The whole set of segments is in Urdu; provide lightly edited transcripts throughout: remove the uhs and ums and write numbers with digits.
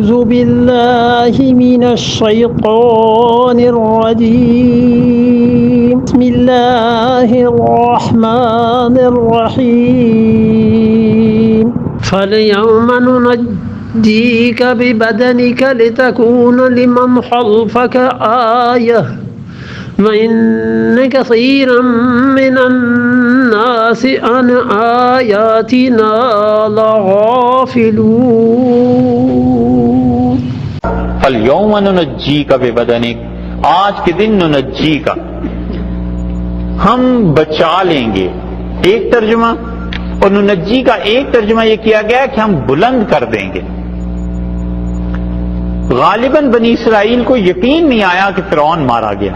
أعوذ بالله من الشيطان الرجيم بسم الله الرحمن الرحيم فاليوم ننجيك ببدنك لتكون لمن خلفك آية وإن كثيرا من الناس عن آياتنا لغافلون فَالْيَوْمَ نُنَجِّيكَ بِبَدَنِكَ، آج کے دن ننجی کا ہم بچا لیں گے، ایک ترجمہ، اور ننجی کا ایک ترجمہ یہ کیا گیا کہ ہم بلند کر دیں گے۔ غالباً بنی اسرائیل کو یقین نہیں آیا کہ فرعون مارا گیا،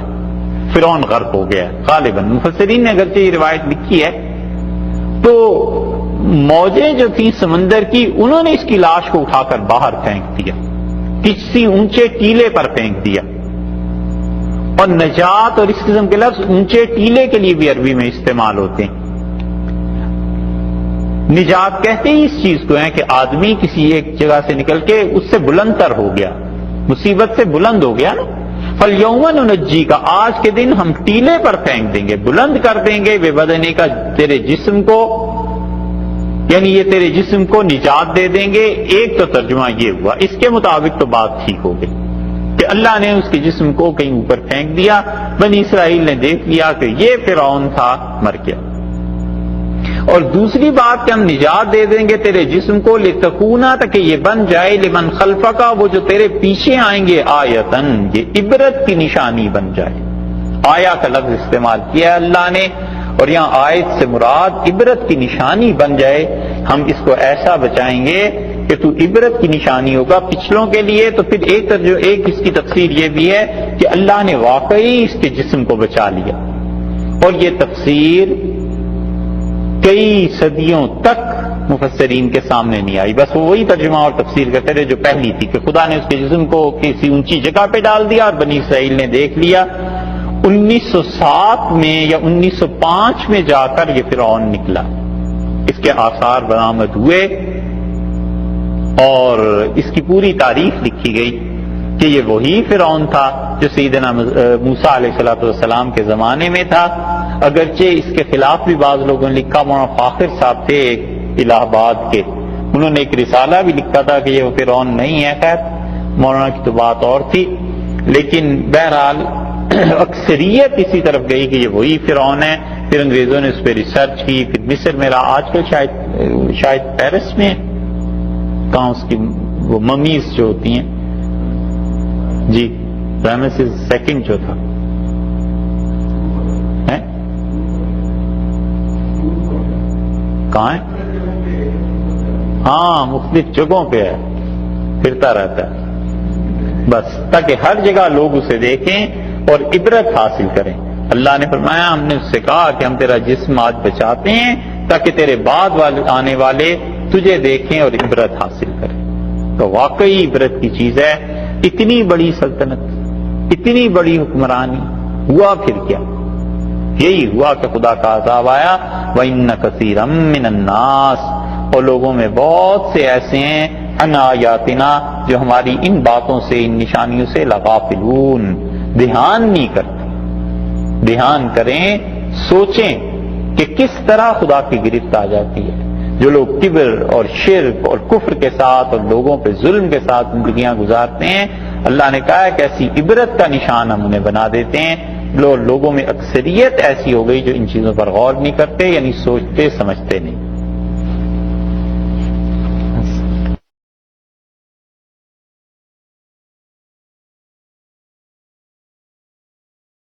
فرعون غرق ہو گیا۔ غالباً مفسرین نے اگرچہ یہ روایت لکھی ہے تو موجیں جو تھیں سمندر کی انہوں نے اس کی لاش کو اٹھا کر باہر پھینک دیا، کسی اونچے ٹیلے پر پھینک دیا۔ اور نجات اور اس قسم کے لفظ اونچے ٹیلے کے لیے بھی عربی میں استعمال ہوتے ہیں۔ نجات کہتے ہی اس چیز کو ہے کہ آدمی کسی ایک جگہ سے نکل کے اس سے بلند تر ہو گیا، مصیبت سے بلند ہو گیا نا۔ فَالْيَوْمَ نُنَجِّيكَ، آج کے دن ہم ٹیلے پر پھینک دیں گے، بلند کر دیں گے، بِبَدَنِكَ، تیرے جسم کو، یعنی یہ تیرے جسم کو نجات دے دیں گے۔ ایک تو ترجمہ یہ ہوا، اس کے مطابق تو بات ٹھیک ہو گئی کہ اللہ نے اس کے جسم کو کہیں اوپر پھینک دیا، بنی اسرائیل نے دیکھ لیا کہ یہ فرعون تھا، مر گیا۔ اور دوسری بات کہ ہم نجات دے دیں گے تیرے جسم کو، لِتَكُونَ، تاکہ یہ بن جائے، لمن خلفک، وہ جو تیرے پیچھے آئیں گے، آیتن، یہ عبرت کی نشانی بن جائے۔ آیا کا لفظ استعمال کیا ہے اللہ نے، اور یہاں آیت سے مراد عبرت کی نشانی بن جائے، ہم اس کو ایسا بچائیں گے کہ تو عبرت کی نشانی ہوگا پچھلوں کے لیے۔ تو پھر ایک اس کی تفسیر یہ بھی ہے کہ اللہ نے واقعی اس کے جسم کو بچا لیا، اور یہ تفسیر کئی صدیوں تک مفسرین کے سامنے نہیں آئی، بس وہ وہی ترجمہ اور تفسیر کرتے رہے جو پہلی تھی کہ خدا نے اس کے جسم کو کسی اونچی جگہ پہ ڈال دیا اور بنی اسرائیل نے دیکھ لیا۔ 1907 میں یا 1905 میں جا کر یہ فرعون نکلا، اس کے آثار برآمد ہوئے اور اس کی پوری تاریخ لکھی گئی کہ یہ وہی فرعون تھا جو سیدنا موسیٰ علیہ السلام کے زمانے میں تھا۔ اگرچہ اس کے خلاف بھی بعض لوگوں نے لکھا، مولانا فاخر صاحب تھے ایک الہ آباد کے، انہوں نے ایک رسالہ بھی لکھا تھا کہ یہ وہ فرعون نہیں ہے۔ خیر مولانا کی تو بات اور تھی، لیکن بہرحال اکثریت اسی طرف گئی کہ یہ وہی فرعون ہے۔ پھر انگریزوں نے اس پہ ریسرچ کی، پھر مصر میں رہا، آج کل شاید پیرس میں کہاں اس کی وہ ممیز جو ہوتی ہیں، جی رامسیس سیکنڈ جو تھا، کہاں ہے؟ ہاں مختلف جگہوں پہ ہے، پھرتا رہتا ہے، بس تاکہ ہر جگہ لوگ اسے دیکھیں اور عبرت حاصل کریں۔ اللہ نے فرمایا، ہم نے اس سے کہا کہ ہم تیرا جسم آج بچاتے ہیں تاکہ تیرے بعد آنے والے تجھے دیکھیں اور عبرت حاصل کریں۔ تو واقعی عبرت کی چیز ہے، اتنی بڑی سلطنت، اتنی بڑی حکمرانی، ہوا پھر کیا؟ یہی ہوا کہ خدا کا عذاب آیا، وَإِنَّ كَثِيرًا مِّنَ النَّاسِ، اور لوگوں میں بہت سے ایسے ہیں، عَنْ آیاتنا، جو ہماری ان باتوں سے، ان نشانیوں سے لغافلون، دھیان نہیں کرتے۔ دھیان کریں، سوچیں کہ کس طرح خدا کی گرفت آ جاتی ہے۔ جو لوگ کبر اور شرک اور کفر کے ساتھ اور لوگوں پہ ظلم کے ساتھ زندگیاں گزارتے ہیں، اللہ نے کہا ہے کہ ایسی عبرت کا نشان ہم انہیں بنا دیتے ہیں۔ لوگوں میں اکثریت ایسی ہو گئی جو ان چیزوں پر غور نہیں کرتے، یعنی سوچتے سمجھتے نہیں۔